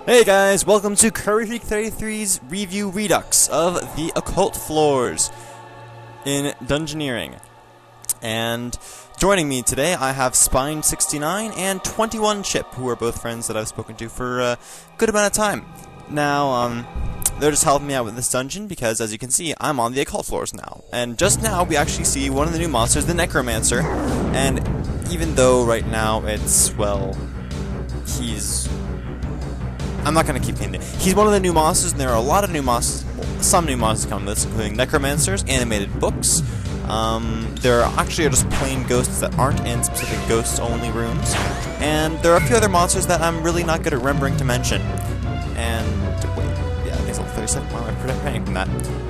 Hey guys, welcome to Kirbyfreek33's review Redux of the Occult floors in Dungeoneering. And joining me today I have Spine69 and 21 Chip, who are both friends that I've spoken to for a good amount of time. Now, they're just helping me out with this dungeon because, as you can see, I'm on the Occult floors now. And just now we actually see one of the new monsters, the Necromancer, and even though right now it's, well, I'm not going to keep naming it. He's one of the new monsters, and there are a lot of new monsters, some new monsters coming to this, including Necromancers, animated books. There are actually just plain ghosts that aren't in specific ghosts-only rooms. And there are a few other monsters that I'm really not good at remembering to mention. And, wait, yeah, I think it's all 37 miles preparing from that.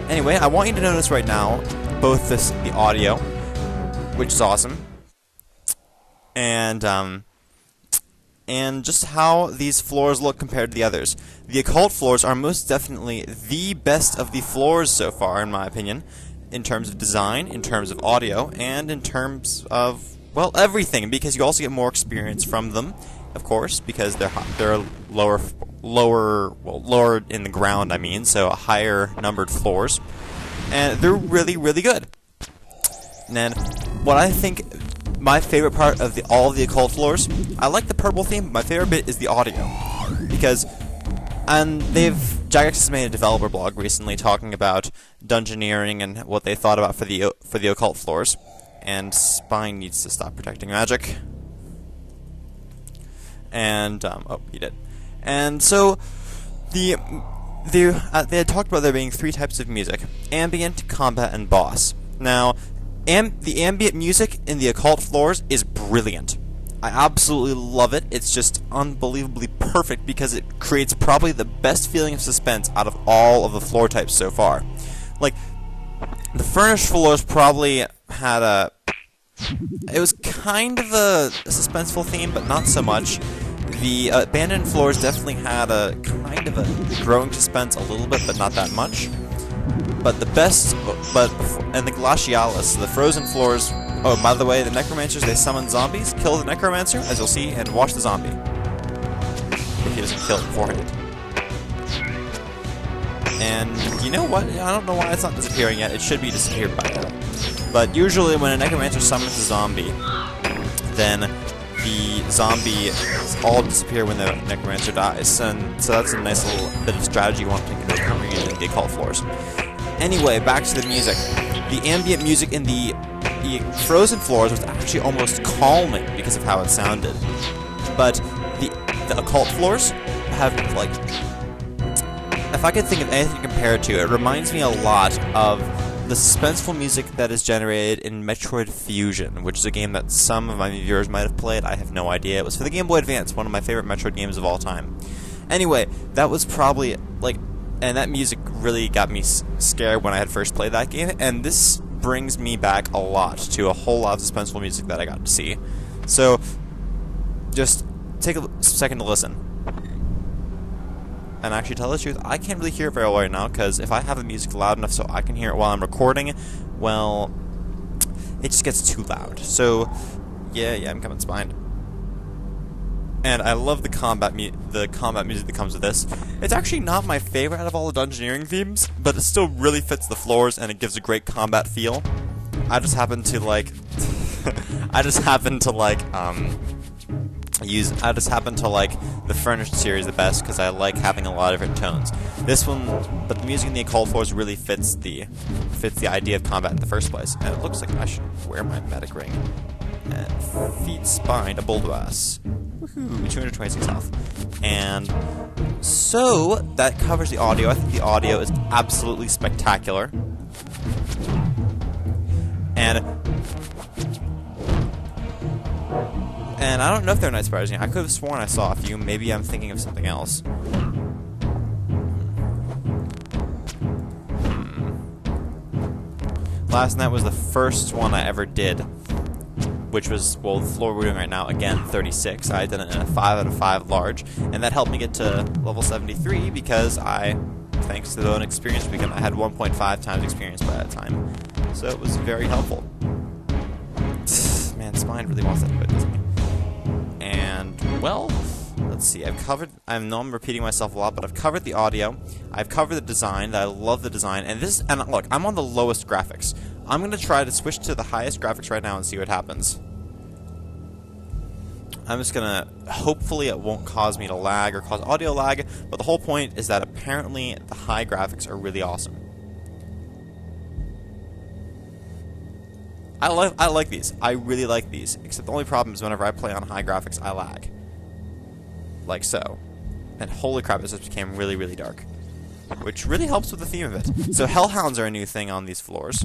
Anyway, I want you to notice right now, both the audio, which is awesome, and just how these floors look compared to the others. The Occult floors are most definitely the best of the floors so far, in my opinion, in terms of design, in terms of audio, and in terms of, well, everything, because you also get more experience from them, of course, because they're lower in the ground, I mean, so higher numbered floors, and they're really, really good. And what I think my favorite part of all of the Occult floors, I like the purple theme, but my favorite bit is the audio. Because, Jagex has made a developer blog recently talking about Dungeoneering and what they thought about for the Occult floors. And Spine needs to stop protecting magic. And, oh, he did. And so, they had talked about there being three types of music: ambient, combat, and boss. Now, the ambient music in the Occult floors is brilliant. I absolutely love it. It's just unbelievably perfect because it creates probably the best feeling of suspense out of all of the floor types so far. Like, the furnished floors probably had it was kind of a suspenseful theme, but not so much. The abandoned floors definitely had a kind of a growing suspense a little bit, but not that much. But the best, and the Glacialis, the frozen floors. Oh, by the way, the Necromancers, they summon zombies, kill the Necromancer, as you'll see, and watch the zombie. If he doesn't kill it beforehand. And you know what? I don't know why it's not disappearing yet. It should be disappeared by now. But usually, when a Necromancer summons a zombie, then the zombies all disappear when the Necromancer dies. And so that's a nice little bit of strategy you want to take into account when you're in the Occult floors. Anyway, back to the music. The ambient music in the frozen floors was actually almost calming because of how it sounded. But the Occult floors have, like, if I could think of anything compared to, it reminds me a lot of the suspenseful music that is generated in Metroid Fusion, which is a game that some of my viewers might have played. I have no idea. It was for the Game Boy Advance, one of my favorite Metroid games of all time. Anyway, that was probably, like, and that music really got me scared when I had first played that game, and this brings me back a lot to a whole lot of suspenseful music that I got to see. So, just take a second to listen. And actually, tell the truth, I can't really hear it very well right now, because if I have the music loud enough so I can hear it while I'm recording, well, it just gets too loud. So, yeah, I'm coming Spine. And I love the combat music that comes with this. It's actually not my favorite out of all the Dungeoneering themes, but it still really fits the floors and it gives a great combat feel. I just happen to like the Furnished series the best because I like having a lot of different tones. This one, but the music in the Occult floors really fits the idea of combat in the first place. And it looks like I should wear my medic ring and feed Spine a Bulldoss. Woohoo, 226 health. And so, that covers the audio. I think the audio is absolutely spectacular. And I don't know if they're night spiders. I could have sworn I saw a few. Maybe I'm thinking of something else. Last night was the first one I ever did, which was, well, the floor we're doing right now, again, 36. I did it in a 5 out of 5 large, and that helped me get to level 73 because thanks to the own experience weekend, I had 1.5 times experience by that time. So it was very helpful. Man, Spine really wants that to quit, doesn't he? And, well, let's see, I know I'm repeating myself a lot, but I've covered the audio, I've covered the design, I love the design, and look, I'm on the lowest graphics. I'm going to try to switch to the highest graphics right now and see what happens. I'm just going to, hopefully it won't cause me to lag or cause audio lag, but the whole point is that apparently the high graphics are really awesome. I like these. I really like these, except the only problem is whenever I play on high graphics, I lag. Like so. And holy crap, this just became really, really dark. Which really helps with the theme of it. So hellhounds are a new thing on these floors.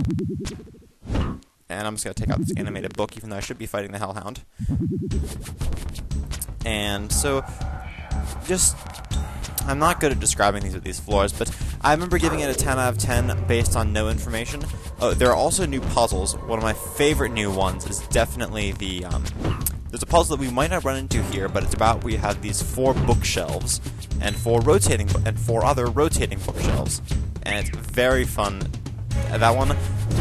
And I'm just going to take out this animated book, even though I should be fighting the hellhound. And so, I'm not good at describing these with these floors, but I remember giving it a 10 out of 10 based on no information. Oh, there are also new puzzles. One of my favorite new ones is definitely the, there's a puzzle that we might not run into here, but it's about we have these 4 bookshelves and 4 other rotating bookshelves. And it's very fun. That one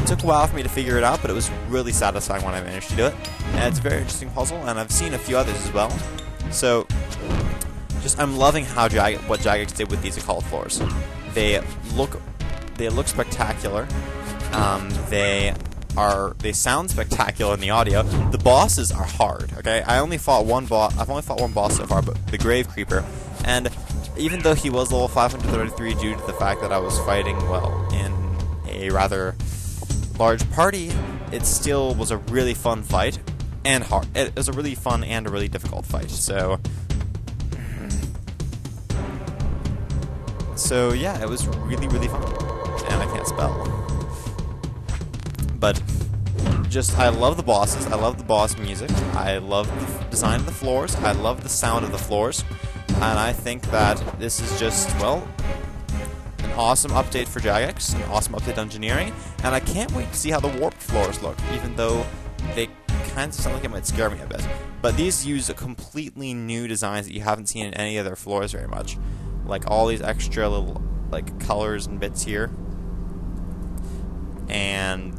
took a while for me to figure it out, but it was really satisfying when I managed to do it. And it's a very interesting puzzle, and I've seen a few others as well. So, I'm loving how what Jagex did with these occult floors. They look spectacular. They sound spectacular in the audio. The bosses are hard. Okay, I've only fought one boss so far, but the Grave Creeper. And even though he was level 533 due to the fact that I was fighting, well, in a rather large party, it still was a really fun fight and hard. It was a really fun and a really difficult fight. So yeah, it was really, really fun. And I can't spell. But I love the bosses. I love the boss music. I love the design of the floors. I love the sound of the floors. And I think that this is just, well, an awesome update for Jagex, an awesome update to engineering, and I can't wait to see how the warped floors look, even though they kind of sound like it might scare me a bit. But these use a completely new designs that you haven't seen in any other floors very much. Like all these extra little colors and bits here. And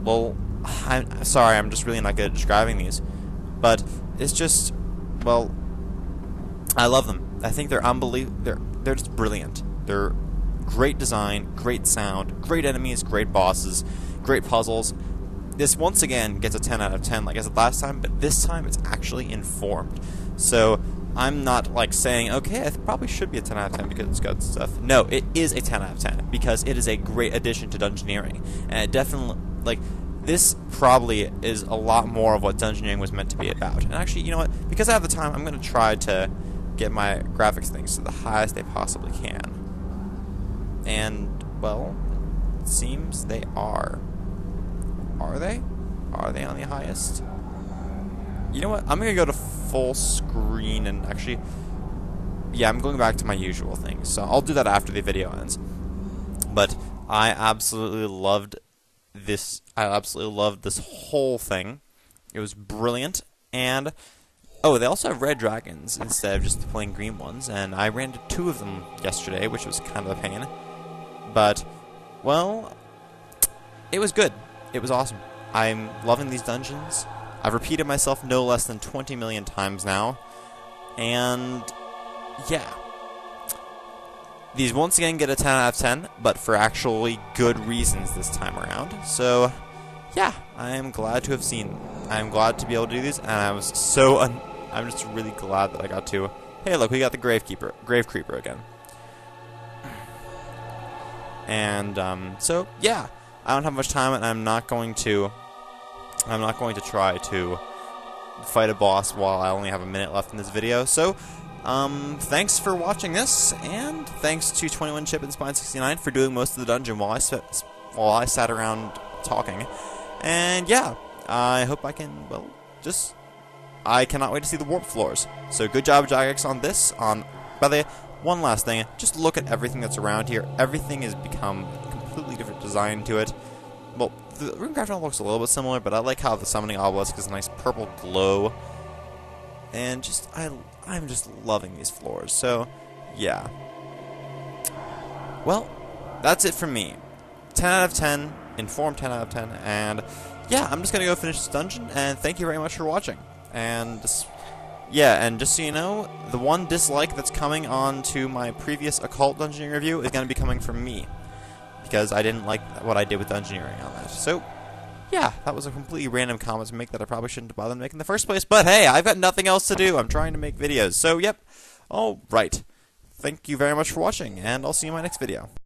well, I'm sorry, I'm just really not good at describing these. But it's just, well, I love them. I think they're unbelievable. They're just brilliant. They're great design, great sound, great enemies, great bosses, great puzzles. This once again gets a 10 out of 10 like I said last time, but this time it's actually informed. So I'm not saying, okay, I probably should be a 10 out of 10 because it's good stuff. No, it is a 10 out of 10 because it is a great addition to Dungeoneering. And it definitely, this probably is a lot more of what Dungeoneering was meant to be about. And actually, you know what, because I have the time, I'm going to try to get my graphics things to the highest they possibly can. And, well, it seems they are. Are they? Are they on the highest? You know what? I'm going to go to full screen and actually... Yeah, I'm going back to my usual things. So I'll do that after the video ends. But I absolutely loved this. I absolutely loved this whole thing. It was brilliant. And... oh, they also have red dragons instead of just the plain green ones. And I ran into 2 of them yesterday, which was kind of a pain. But, well... it was good. It was awesome. I'm loving these dungeons. I've repeated myself no less than 20 million times now. And, yeah. These once again get a 10 out of 10, but for actually good reasons this time around. So, yeah, I am glad to have seen them. I'm glad to be able to do these, and I was so... I'm just really glad that I got to... hey, look, we got the Grave Creeper again. And, so, yeah. I don't have much time, and I'm not going to try to fight a boss while I only have a minute left in this video. So, thanks for watching this, and thanks to 21Chip and Spine69 for doing most of the dungeon while I sat around talking. And yeah, I hope I can, well, I cannot wait to see the warp floors. So good job, Jagex, on this. By the way, one last thing, just look at everything that's around here. Everything has become a completely different design to it. Well, the Runecraft looks a little bit similar, but I like how the Summoning Obelisk is a nice purple glow. And I'm just loving these floors. So, yeah. Well, that's it from me. 10 out of 10, informed 10 out of 10, and yeah, I'm just gonna go finish this dungeon, and thank you very much for watching. And Yeah, and just so you know, the one dislike that's coming on to my previous Occult dungeoneering review is going to be coming from me. Because I didn't like what I did with dungeoneering on that. So, yeah, that was a completely random comment to make that I probably shouldn't have bothered making in the first place. But hey, I've got nothing else to do. I'm trying to make videos. So, yep. Alright. Thank you very much for watching, and I'll see you in my next video.